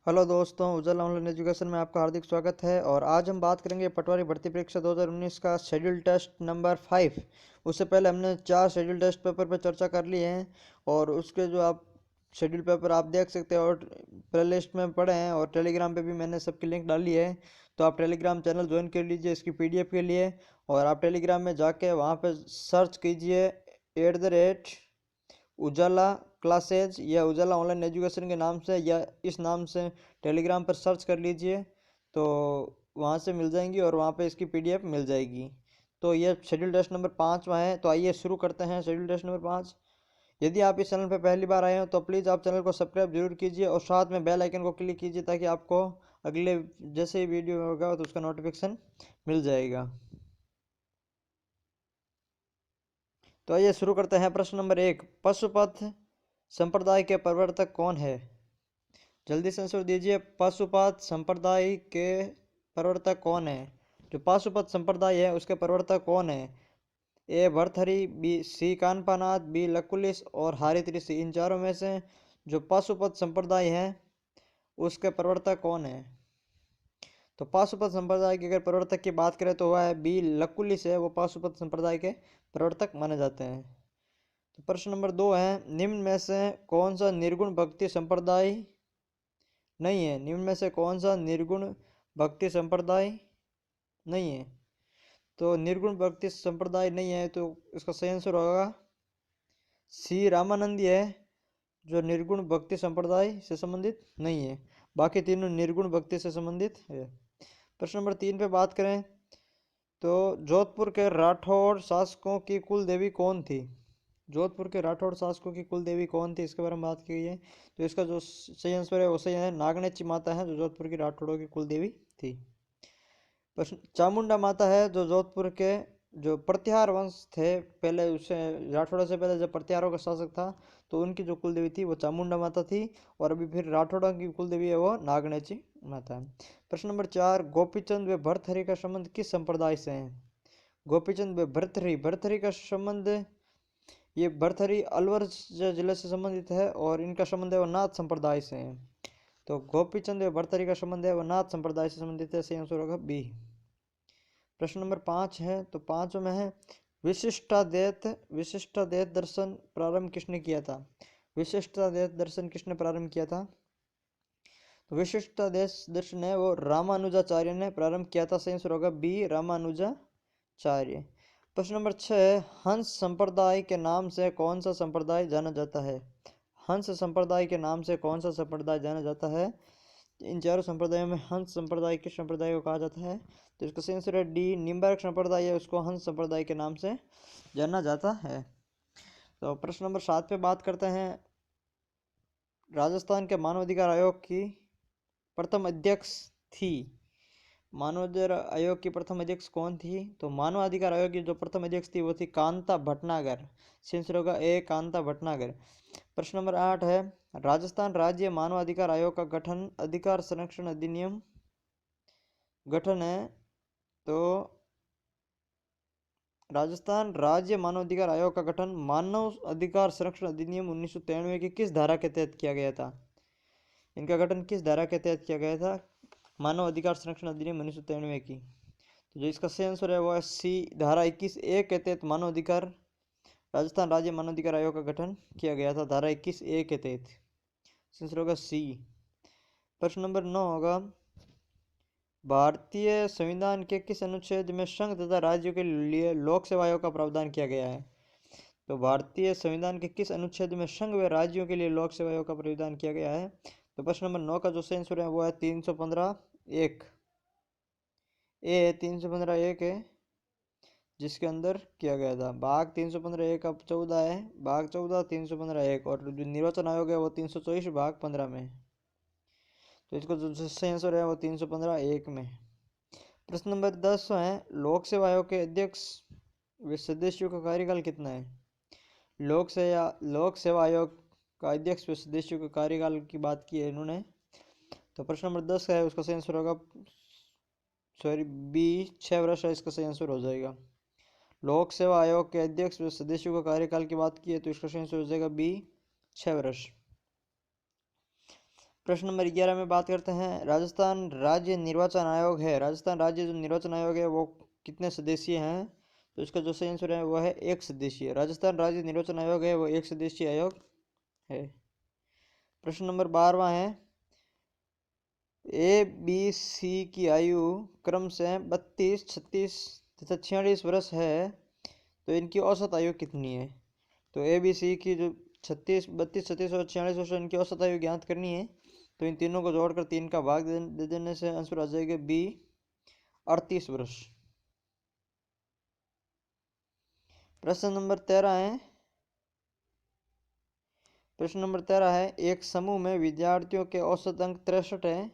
Hello दोस्तों, Ujjwala online education में आपका हार्दिक स्वागत है। और आज हम बात करेंगे पटवारी भर्ती परीक्षा 2019 का शेड्यूल टेस्ट नंबर 5। उससे पहले हमने 4 शेड्यूल टेस्ट पेपर पर चर्चा कर ली है और उसके जो आप शेड्यूल पेपर आप देख सकते हैं और प्ले लिस्ट में पड़े हैं और टेलीग्राम पे भी मैंने सबकी लिंक डाली है। तो आप टेलीग्राम चैनल ज्वाइन कर लीजिए इसकी पीडीएफ के लिए। और आप टेलीग्राम में जाके वहाँ पर सर्च कीजिए उजाला क्लासेज या उजाला ऑनलाइन एजुकेशन के नाम से या इस नाम से टेलीग्राम पर सर्च कर लीजिए, तो वहाँ से मिल जाएंगी और वहाँ पे इसकी पीडीएफ मिल जाएगी। तो ये शेड्यूल टेस्ट नंबर 5 है। तो आइए शुरू करते हैं शेड्यूल टेस्ट नंबर 5। यदि आप इस चैनल पर पहली बार आए हो तो प्लीज़ आप चैनल को सब्सक्राइब जरूर कीजिए और साथ में बेल आइकन को क्लिक कीजिए ताकि आपको अगले जैसे ही वीडियो होगा तो उसका नोटिफिकेशन मिल जाएगा। तो आइए शुरू करते हैं। प्रश्न नंबर 1, पशुपत संप्रदाय के प्रवर्तक कौन है? जल्दी से आंसर दीजिए। पाशुपत संप्रदाय के प्रवर्तक कौन है? जो पाशुपत संप्रदाय है उसके प्रवर्तक कौन है? ए Bhartruhari, B C कानपानाथ, B Lakulisa और हारित ऋषि। इन चारों में से जो पाशुपत संप्रदाय है उसके प्रवर्तक कौन है? तो पाशुपत संप्रदाय के अगर प्रवर्तक की बात करें तो वह है बी लकुलिस है, वो पाशुपत संप्रदाय के प्रवर्तक माने जाते हैं। तो प्रश्न नंबर 2 है, निम्न में से कौन सा निर्गुण भक्ति संप्रदाय नहीं है? निम्न में से कौन सा निर्गुण भक्ति संप्रदाय नहीं है? तो निर्गुण भक्ति संप्रदाय नहीं है तो इसका सही आंसर होगा सी रामानंदी है, जो निर्गुण भक्ति संप्रदाय से संबंधित नहीं है। बाकी तीनों निर्गुण भक्ति से संबंधित है। प्रश्न नंबर 3 पे बात करें तो जोधपुर के राठौड़ शासकों की कुल देवी कौन थी? जोधपुर के राठौड़ शासकों की कुल देवी कौन थी, इसके बारे में बात की गई है। तो इसका जो सही आंसर है वो सही है, नागनेची माता है जो जोधपुर की राठौड़ों की कुल देवी थी। प्रश्न, चामुंडा माता है जो जोधपुर के जो प्रत्याहार वंश थे पहले, उससे राठौड़ों से पहले जब प्रत्याहारों का शासक था तो उनकी जो कुल देवी थी वो चामुंडा माता थी। और अभी फिर राठौड़ों की कुल देवी है वो नागनेची माता है। प्रश्न नंबर 4, गोपीचंद व भर्तहरि का संबंध किस संप्रदाय से है? गोपीचंद व भर्तहरि, भर्तहरि का संबंध, ये भर्तहरि अलवर जिले से संबंधित है और इनका संबंध है वो नाथ संप्रदाय से है। तो गोपीचंद व भर्तहरि का संबंध है वो नाथ संप्रदाय से संबंधित है। सही आंसर होगा बी। प्रश्न नंबर 5 है, तो 5 में है विशिष्टाद्वैत दर्शन प्रारंभ किसने किया था? विशिष्टाद्वैत दर्शन किसने प्रारंभ किया था? तो विशिष्टाद्वैत दर्शन है वो रामानुजाचार्य ने प्रारंभ किया था। सही आंसर होगा बी, रामानुजाचार्य। प्रश्न नंबर 6, हंस संप्रदाय के नाम से कौन सा संप्रदाय जाना जाता है? हंस संप्रदाय के नाम से कौन सा संप्रदाय जाना जाता है? इन चारों संप्रदायों में हंस संप्रदाय किस संप्रदाय को कहा जाता है? तो इसका सही आंसर है डी, निम्बार्क संप्रदाय है उसको हंस संप्रदाय के नाम से जाना जाता है। तो प्रश्न नंबर 7 पे बात करते हैं। राजस्थान के मानवाधिकार आयोग की प्रथम अध्यक्ष थी, मानवाधिकार आयोग की प्रथम अध्यक्ष कौन थी? तो मानवाधिकार आयोग की जो प्रथम अध्यक्ष थी वो थी कांता भटनागर। सही आंसर होगा ए, कांता भटनागर। प्रश्न नंबर 8 है, राजस्थान राज्य मानवाधिकार आयोग का गठन अधिकार संरक्षण अधिनियम गठन है। तो राजस्थान राज्य मानवाधिकार आयोग का गठन मानव अधिकार संरक्षण अधिनियम 1993 की किस धारा के तहत किया गया था? इनका गठन किस धारा के तहत किया गया था? मानव अधिकार संरक्षण अधिनियम 1993 की। तो जो इसका सही आंसर है वो है सी, धारा 21A के तहत मानव अधिकार राजस्थान राज्य मानवाधिकार आयोग का गठन किया गया था, धारा 21A के तहत। सही आंसर होगा सी। प्रश्न नंबर 9 होगा, भारतीय संविधान के किस अनुच्छेद में संघ तथा राज्यों के लिए लोक सेवा आयोग का प्रावधान किया गया है? तो भारतीय संविधान के किस अनुच्छेद में संघ व राज्यों के लिए लोक सेवा आयोग का प्रावधान किया गया है? तो प्रश्न नंबर 9 का जो सही आंसर है वो है 315(1) ए, 315(1) है जिसके अंदर किया गया था। भाग 315(1) अब 14 है, भाग 14 315(1) और जो निर्वाचन आयोग है वो 324 भाग 15 में। तो इसको जो सही आंसर है वो 315(1) में। प्रश्न नंबर 10 है, लोक सेवा आयोग के अध्यक्ष व सदस्यों का कार्यकाल कितना है? लोक सेवा आयोग का अध्यक्ष व सदस्यों के कार्यकाल की बात की है इन्होंने। तो प्रश्न नंबर 10 है उसका सही आंसर होगा सॉरी बी, 6 वर्ष है इसका सही आंसर हो जाएगा। लोक सेवा आयोग के अध्यक्ष व सदस्यों का कार्यकाल की बात की है तो इसका सही आंसर हो जाएगा बी, 6 वर्ष। प्रश्न नंबर 11 में बात करते हैं राजस्थान राज्य निर्वाचन आयोग है। राजस्थान राज्य जो निर्वाचन आयोग है वो कितने सदस्यीय हैं? तो इसका जो सही आंसर है वो है एक सदस्यीय। राजस्थान राज्य निर्वाचन आयोग है वो एक सदस्यीय आयोग है। प्रश्न नंबर 12वां है ए बी सी की आयु क्रम से 32, 36 तथा 46 वर्ष है, तो इनकी औसत आयु कितनी है? तो ए बी सी की जो 36, 32, 36 और 46 वर्ष इनकी औसत आयु ज्ञात करनी है। तो इन तीनों को जोड़कर 3 का भाग दे देने से आंसर आ जाएगा बी 38 वर्ष। प्रश्न नंबर 13 है प्रश्न नंबर 13 है एक समूह में विद्यार्थियों के औसत अंक 63 है।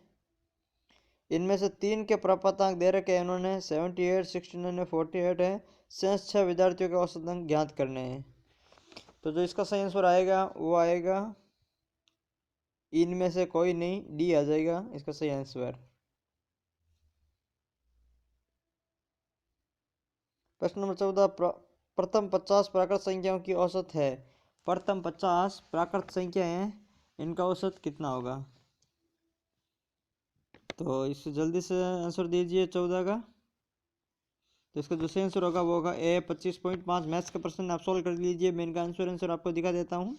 इनमें से 3 के प्राप्तांक दे रखे हैं इन्होंने 78, 69 और 48 है। शेष 6 विद्यार्थियों के औसत अंक ज्ञात करने हैं। तो जो इसका सही आंसर आएगा वो आएगा इनमें से कोई नहीं, डी आ जाएगा इसका सही आंसर। प्रश्न नंबर 14 प्रथम 50 प्राकृत संख्याओं की औसत है। प्रथम 50 प्राकृत संख्या है, इनका औसत कितना होगा? तो इससे जल्दी से आंसर दीजिए 14 का। तो इसका जो सही आंसर होगा वो होगा ए 25.5। मैथ्स का प्रश्न आप सोल्व कर लीजिए, मैं इनका आंसर आपको दिखा देता हूँ।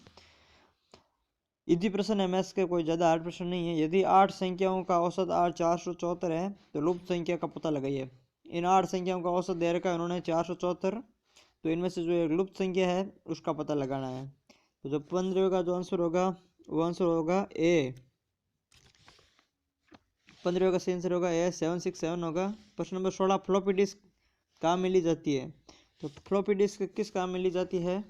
इजी प्रश्न है, मैथ्स के कोई ज़्यादा हार्ड प्रश्न नहीं है। यदि 8 संख्याओं का औसत 474 है तो लुप्त संख्या का पता लगाइए। इन 8 संख्याओं का औसत दे रखा है उन्होंने 474, तो इनमें से जो एक लुप्त संख्या है उसका पता लगाना है। तो जो 15 का जो आंसर होगा वो आंसर होगा ए 15 का सही आंसर होगा ए 767 होगा। प्रश्न नंबर 16 फ्लॉपी डिस्क कहाँ मिली जाती है? तो फ्लॉपी डिस्क किस काम मिली जाती है?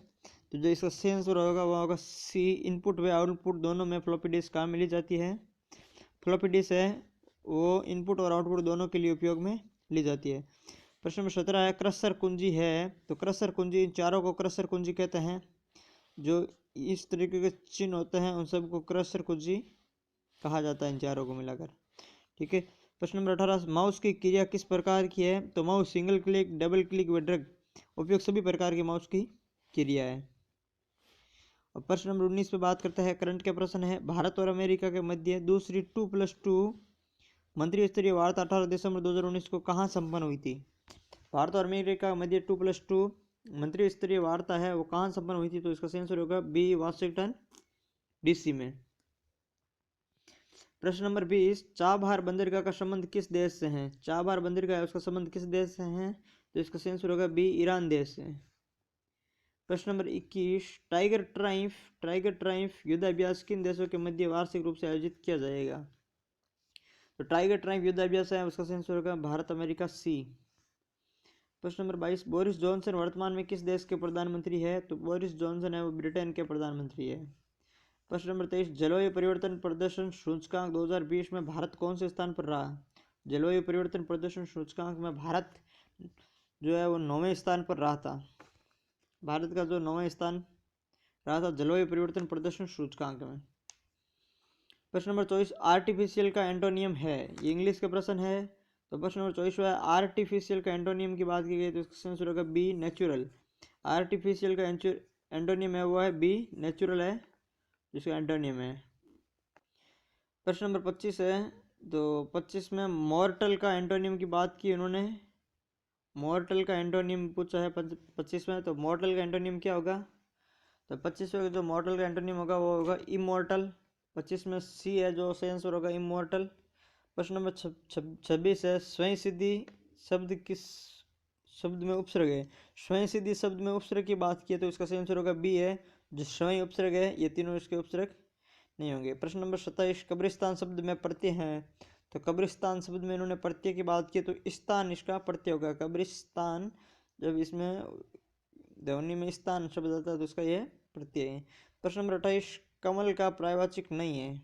तो जो इसका सही आंसर होगा वो होगा सी इनपुट व आउटपुट दोनों में फ्लॉपी डिस्क कहाँ मिली जाती है? फ्लॉपी डिस्क है वो इनपुट और आउटपुट दोनों के लिए उपयोग में ली जाती है। प्रश्न नंबर 17 है क्रसर कुंजी है। तो क्रसर कुंजी, इन चारों को क्रसर कुंजी कहते हैं। जो इस तरीके के चिन्ह होते हैं उन सबको क्रसर कुंजी कहा जाता है, इन चारों को मिलाकर। ठीक है। प्रश्न नंबर 18 माउस की क्रिया किस प्रकार की है? तो mouse single click, double click व ड्रैग उपयोग सभी प्रकार की माउस की क्रिया है। और प्रश्न नंबर 19 पे बात करते हैं, करंट के प्रश्न है भारत और अमेरिका के मध्य दूसरी 2+2 मंत्री स्तरीय वार्ता 18 दिसंबर 2019 को कहाँ संपन्न हुई थी? भारत और अमेरिका के मध्य 2+2 मंत्री स्तरीय वार्ता है वो कहाँ संपन्न हुई थी? तो इसका सही आंसर होगा बी वाशिंगटन डीसी में। प्रश्न नंबर 20 चाबहार बंदरगाह का संबंध किस देश से है? चाबहार बंदरगाह है उसका संबंध किस देश से है? तो इसका सही आंसर होगा बी ईरान देश से। प्रश्न नंबर 21 टाइगर ट्राइम्फ युद्धाभ्यास किन देशों के मध्य वार्षिक रूप से आयोजित किया जाएगा? तो टाइगर ट्राइम्फ युद्धाभ्यास है उसका सही आंसर होगा भारत अमेरिका सी। प्रश्न नंबर 22 बोरिस जॉनसन वर्तमान में किस देश के प्रधानमंत्री है? तो बोरिस जॉनसन है वो ब्रिटेन के प्रधानमंत्री है। प्रश्न नंबर 23 जलवायु परिवर्तन प्रदर्शन सूचकांक 2020 में भारत कौन से स्थान पर रहा? जलवायु परिवर्तन प्रदर्शन सूचकांक में भारत जो है वो 9वें स्थान पर रहा था। भारत का जो 9वां स्थान रहा था जलवायु परिवर्तन प्रदर्शन सूचकांक में। प्रश्न नंबर 24 आर्टिफिशियल का एंटोनियम है, ये इंग्लिश का प्रश्न है। तो प्रश्न नंबर 24 है आर्टिफिशियल का एंटोनियम की बात की गई तो इसका आंसर होगा बी नेचुरल। आर्टिफिशियल का एंटोनियम है वो है बी नेचुरल है जिसका एंटोनियम है। प्रश्न नंबर 25 है, तो 25 में मॉर्टल का एंटोनियम की बात की उन्होंने। मॉर्टल का एंटोनियम पूछा है 25 में, तो मॉर्टल का एंटोनियम क्या होगा? तो 25 में जो मॉर्टल का एंटोनियम होगा वो होगा इमॉर्टल। 25 में सी है जो सही आंसर होगा इमॉर्टल। प्रश्न नंबर 26 है स्वयं सिद्धि शब्द किस शब्द में उपसर्ग है? स्वयं सिद्धि शब्द में उपसर्ग की बात की है तो इसका सही आंसर होगा बी है जो स्वयं उपसर्ग है, ये तीनों इसके उपसर्ग नहीं होंगे। प्रश्न नंबर 27 कब्रिस्तान शब्द में प्रत्यय है। तो कब्रिस्तान शब्द में इन्होंने प्रत्यय की बात की तो स्थान इसका प्रत्यय होगा। कब्रिस्तान जब इसमें ध्वनि में स्थान शब्द आता है तो उसका यह प्रत्यय है। प्रश्न नंबर 28 कमल का पर्यायवाची नहीं है।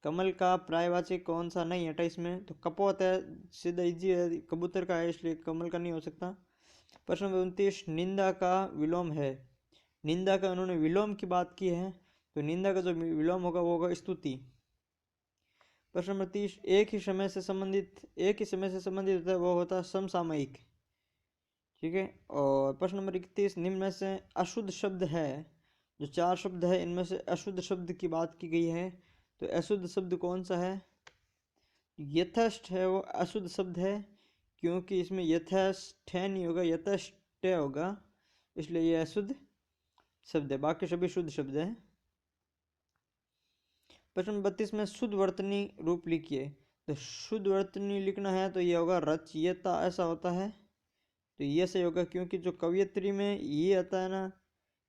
कमल का पर्यायवाची कौन सा नहीं है 28 में? तो कपोत है, सीधा इजी है, कबूतर का है इसलिए कमल का नहीं हो सकता। प्रश्न नंबर 29 निंदा का विलोम है। निंदा का उन्होंने विलोम की बात की है तो निंदा का जो विलोम होगा वो होगा स्तुति। प्रश्न नंबर 30 एक ही समय से संबंधित होता है वो होता है समसामयिक। ठीक है। और प्रश्न नंबर 31 निम्न में से अशुद्ध शब्द है, जो 4 शब्द है इनमें से अशुद्ध शब्द की बात की गई है तो अशुद्ध शब्द कौन सा है? यथेष्ट है, वो अशुद्ध शब्द है, क्योंकि इसमें यथेष्ट नहीं होगा, यथेष्ट होगा, इसलिए ये अशुद्ध शब्द है। बाकी सभी शुद्ध शब्द है। प्रश्न 32 में शुद्ध वर्तनी रूप लिखिए। तो शुद्ध वर्तनी लिखना है तो ये होगा रचयिता, ऐसा होता है, तो ये सही होगा, क्योंकि जो कवियत्री में ये आता है ना,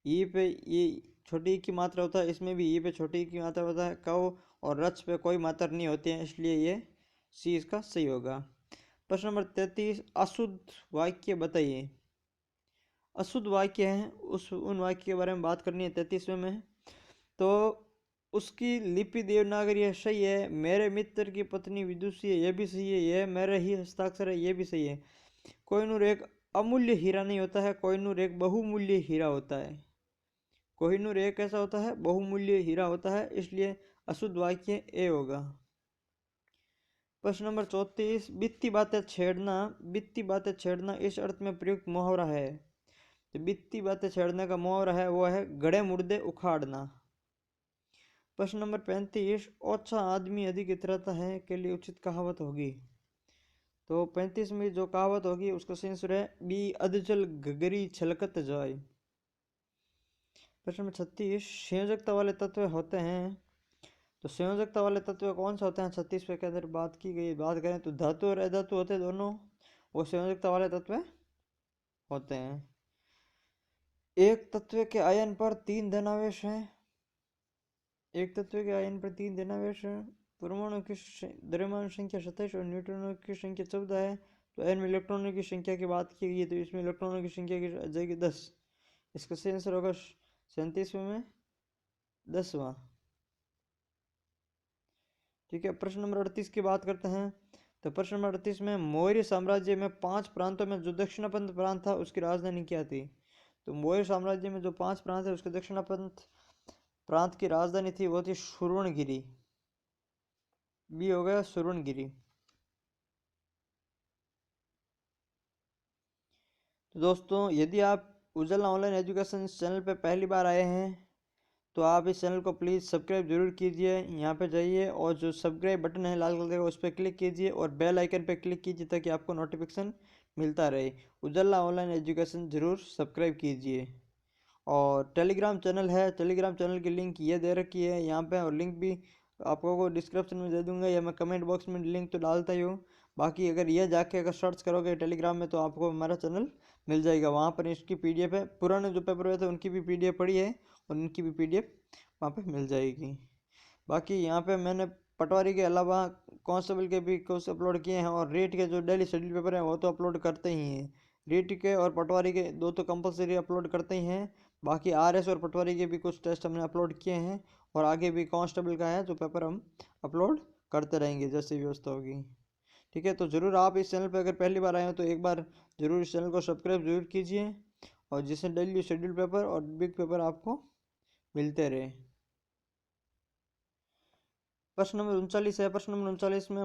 ये पे ये छोटी की मात्रा होता है, इसमें भी ये पे छोटी की मात्रा होता है, कव और रच पे कोई मात्रा नहीं होती है, इसलिए ये सी इसका सही होगा। प्रश्न नंबर 33, अशुद्ध वाक्य बताइए। अशुद्ध वाक्य है उन वाक्य के बारे में बात करनी है 33वें में। तो उसकी लिपि देवनागरी है, सही है। मेरे मित्र की पत्नी विदुषी है, ये भी सही है। यह मेरे ही हस्ताक्षर है, ये भी सही है। कोहिनूर एक अमूल्य हीरा नहीं होता है, कोहिनूर एक बहुमूल्य हीरा होता है। कोहिनूर एक ऐसा होता है, बहुमूल्य हीरा होता है, इसलिए अशुद्ध वाक्य ए होगा। प्रश्न नंबर 34, बीती बातें छेड़ना। बीती बातें छेड़ना इस अर्थ में प्रयुक्त मुहावरा है। तो बीती बातें छेड़ने का मुहावरा है वो है गड़े मुर्दे उखाड़ना। प्रश्न नंबर 35, ओछा आदमी अधिक इतराता है के लिए उचित कहावत होगी। तो 35 में जो कहावत होगी उसका सही आंसर है बी, अधजल गगरी छलकत जाए। प्रश्न नंबर 36, संयोजकता वाले तत्व होते हैं। तो संयोजकता वाले तत्व कौन सा होते हैं 36 के अंदर बात की गई। बात करें तो धातु और अधातु होते हैं दोनों, वो संयोजकता वाले तत्व होते हैं। एक तत्व के आयन पर 3 धनावेश हैं। एक तत्व के आयन पर 3 धनावेश हैं। परमाणु की द्रव्यमान संख्या 27 और न्यूट्रॉनों की संख्या 14 है। तो आयन में इलेक्ट्रॉनों की संख्या की बात की गई है, तो इसमें इलेक्ट्रॉनों की संख्या की आ जाएगी 10। इसका सही आंसर होगा 37वें में 10वां। ठीक है। प्रश्न नंबर 38 की बात करते हैं। तो प्रश्न नंबर 38 में मौर्य साम्राज्य में 5 प्रांतों में जो दक्षिणापंथ प्रांत था उसकी राजधानी क्या थी। तो मौर्य साम्राज्य में जो 5 प्रांत है उसके दक्षिणापंथ प्रांत की राजधानी थी वो थी सुवर्णगिरी। बी हो गया सुवर्णगिरी। तो दोस्तों यदि आप उजाला ऑनलाइन एजुकेशन चैनल पर पहली बार आए हैं तो आप इस चैनल को प्लीज़ सब्सक्राइब जरूर कीजिए। यहाँ पे जाइए और जो सब्सक्राइब बटन है लाल कलर का उस पर क्लिक कीजिए और बेल आइकन पर क्लिक कीजिए ताकि आपको नोटिफिकेशन मिलता रहे। उजाला ऑनलाइन एजुकेशन ज़रूर सब्सक्राइब कीजिए। और टेलीग्राम चैनल है, टेलीग्राम चैनल की लिंक ये दे रखी है यहाँ पे, और लिंक भी आपको को डिस्क्रिप्शन में दे दूंगा या मैं कमेंट बॉक्स में लिंक तो डालता ही हूँ। बाकी अगर ये जाके अगर सर्च करोगे टेलीग्राम में तो आपको हमारा चैनल मिल जाएगा। वहाँ पर इसकी पीडीएफ है, पुराने जो पेपर हुए थे उनकी भी पीडीएफ पड़ी है और उनकी भी पीडीएफ वहाँ पे मिल जाएगी। बाकी यहाँ पे मैंने पटवारी के अलावा कांस्टेबल के भी कुछ अपलोड किए हैं, और रेट के जो डेली शेड्यूल पेपर हैं वो तो अपलोड करते ही हैं। रेट के और पटवारी के दो तो कंपलसरी अपलोड करते ही हैं। बाकी आरएस और पटवारी के भी कुछ टेस्ट हमने अपलोड किए हैं, और आगे भी कांस्टेबल का है जो पेपर हम अपलोड करते रहेंगे जैसे व्यवस्था होगी। ठीक है। तो ज़रूर आप इस चैनल पर अगर पहली बार आए हो तो एक बार ज़रूर इस चैनल को सब्सक्राइब जरूर कीजिए, और जिससे डेली शेड्यूल पेपर और बिग पेपर आपको मिलते रहे। प्रश्न नंबर 39 है। प्रश्न नंबर 39 में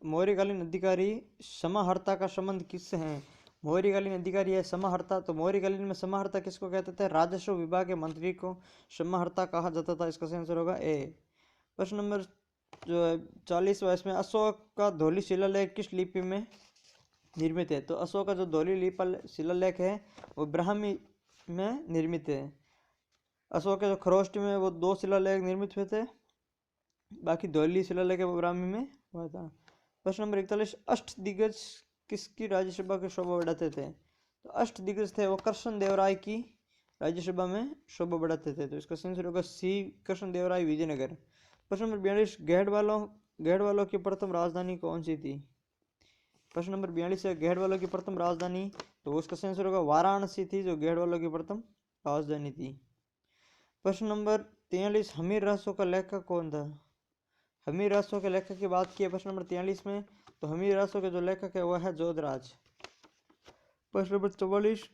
मौर्यकालीन अधिकारी समाहर्ता का संबंध किससे है। मौर्यकालीन अधिकारी है समाहर्ता। तो मौर्यकालीन में समाहर्ता किसको कहते थे, राजस्व विभाग के मंत्री को समाहर्ता कहा जाता था। इसका सही आंसर होगा ए। प्रश्न नंबर जो है 40वां, इसमें अशोक का धौली शिलालेख किस लिपि में निर्मित है। तो अशोक का जो धौली शिलालेख है वो ब्राह्मी में निर्मित है। अशोक के जो खरोष्ट में वो 2 शिलालेख निर्मित हुए थे, बाकी धौली शिलालेख ब्राह्मी में हुआ था। प्रश्न नंबर 41, अष्टदिग्गज किसकी राज्यसभा की शोभा बढ़ाते थे। तो अष्टदिग्गज थे वो कृष्ण देव राय की राज्यसभा में शोभा बढ़ाते थे। तो इसका सही आंसर होगा सी, कृष्ण देव राय विजयनगर। प्रश्न नंबर 42, गढ़वालों की प्रथम राजधानी कौन सी थी। प्रश्न नंबर 42 है गढ़वालों की प्रथम राजधानी, तो उसका सही आंसर होगा वाराणसी थी जो गढ़वालों की प्रथम राजधानी थी। प्रश्न नंबर 43, हमीर रासो का लेखक कौन था। हमीर रासो के लेखक की बात की है प्रश्न नंबर 43 में, तो हमीर रासो के जो लेखक है वह है जोधराज। प्रश्न नंबर 44,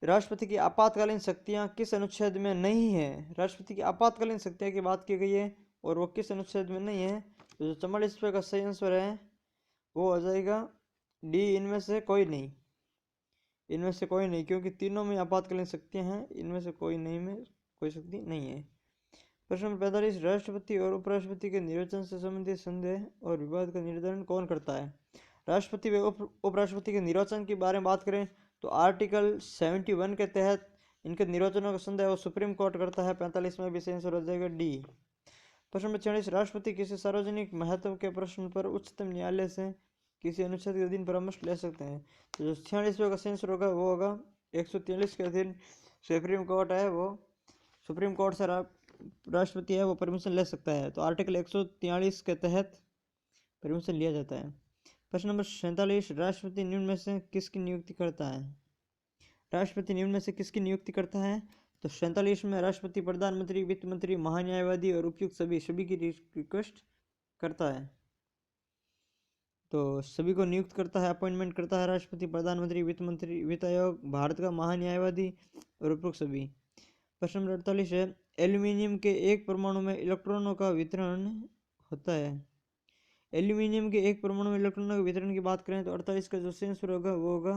राष्ट्रपति की आपातकालीन शक्तियां किस अनुच्छेद में नहीं है। राष्ट्रपति की आपातकालीन शक्तियां की बात की गई है और वो किस अनुच्छेद में नहीं है। तो जो 44 का सही आंसर है वो हो जाएगा डी, इनमें से कोई नहीं। इनमें से कोई नहीं, क्योंकि तीनों में आपातकालीन शक्तियां हैं, इनमें से कोई नहीं में कोई शक्ति नहीं है। प्रश्न नंबर 45, राष्ट्रपति और उपराष्ट्रपति के निर्वाचन से संबंधित संदेह और विवाद का निर्धारण कौन करता है? राष्ट्रपति व उपराष्ट्रपति के निर्वाचन के बारे में बात करें तो आर्टिकल 71 के तहत इनके निर्वाचनों का संदेह वो सुप्रीम कोर्ट करता है। 45 में भी सही आंसर हो जाएगा डी। प्रश्न नंबर 46, राष्ट्रपति किसी सार्वजनिक महत्व के प्रश्न पर उच्चतम न्यायालय से किसी अनुच्छेद के अधीन परामर्श ले सकते हैं? तो जो 46वें का सही आंसर होगा वो होगा 143 के अधीन सुप्रीम कोर्ट है, वो सुप्रीम कोर्ट से राष्ट्रपति है वो परमिशन ले सकता है। तो आर्टिकल 143 के तहत परमिशन लिया जाता है। प्रश्न नंबर 47, राष्ट्रपति निम्न में से किसकी नियुक्ति करता है? राष्ट्रपति निम्न में से किसकी नियुक्ति करता है? तो 47 में राष्ट्रपति प्रधानमंत्री, वित्त मंत्री, महान्यायवादी और उपायुक्त सभी की रिक्वेस्ट करता है। तो सभी को नियुक्त करता है, अपॉइंटमेंट करता है राष्ट्रपति, प्रधानमंत्री, वित्त मंत्री, वित्त आयोग, भारत का महान्यायवादी और उपयुक्त सभी। प्रश्न नंबर 48 है, एल्यूमिनियम के एक परमाणु में इलेक्ट्रॉनों का वितरण होता है। एल्यूमिनियम के एक परमाणु में इलेक्ट्रॉनों के वितरण की बात करें तो 48 का जो सही आंसर होगा वो होगा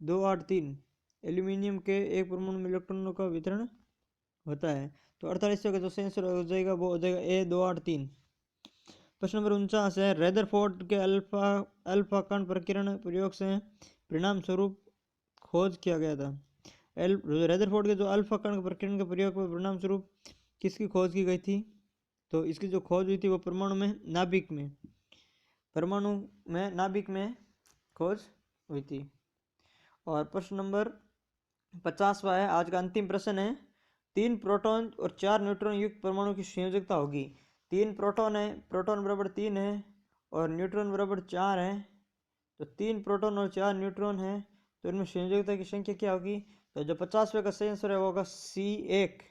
283। एल्यूमिनियम के एक परमाणु में इलेक्ट्रॉनों का वितरण होता है। तो 48 का जो सही आंसर हो जाएगा वो हो जाएगा ए 283। प्रश्न नंबर 49 है, रेदरफोर्ड के अल्फा कण प्रकीर्ण प्रयोग से परिणाम स्वरूप खोज किया गया था। रेदरफोर्ड के जो अल्फा कण प्रकीर्ण के प्रयोग पर परिणाम स्वरूप किसकी खोज की गई थी? तो इसकी जो खोज हुई थी वो परमाणु में नाभिक में खोज हुई थी। और प्रश्न नंबर 50वां है, आज का अंतिम प्रश्न है, 3 प्रोटॉन और 4 न्यूट्रॉन युक्त परमाणु की संयोजकता होगी। 3 प्रोटॉन है, प्रोटॉन बराबर 3 है और न्यूट्रॉन बराबर 4 है। तो 3 प्रोटॉन और 4 न्यूट्रॉन है, तो इनमें संयोजकता की संख्या क्या होगी? तो जो 50वें का सही आंसर है वो होगा C1।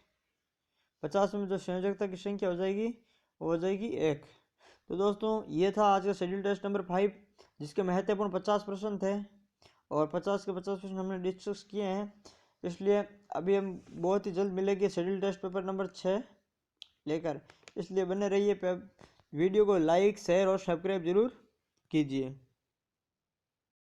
50 में जो संयोजकता की संख्या हो जाएगी वो हो जाएगी 1। तो दोस्तों ये था आज का शेड्यूल टेस्ट नंबर 5, जिसके महत्वपूर्ण 50 प्रश्न थे और 50 के 50 प्रश्न हमने डिस्कस किए हैं। इसलिए अभी हम बहुत ही जल्द मिलेंगे शेड्यूल टेस्ट पेपर नंबर 6 लेकर। इसलिए बने रहिए, वीडियो को लाइक, शेयर और सब्सक्राइब जरूर कीजिए।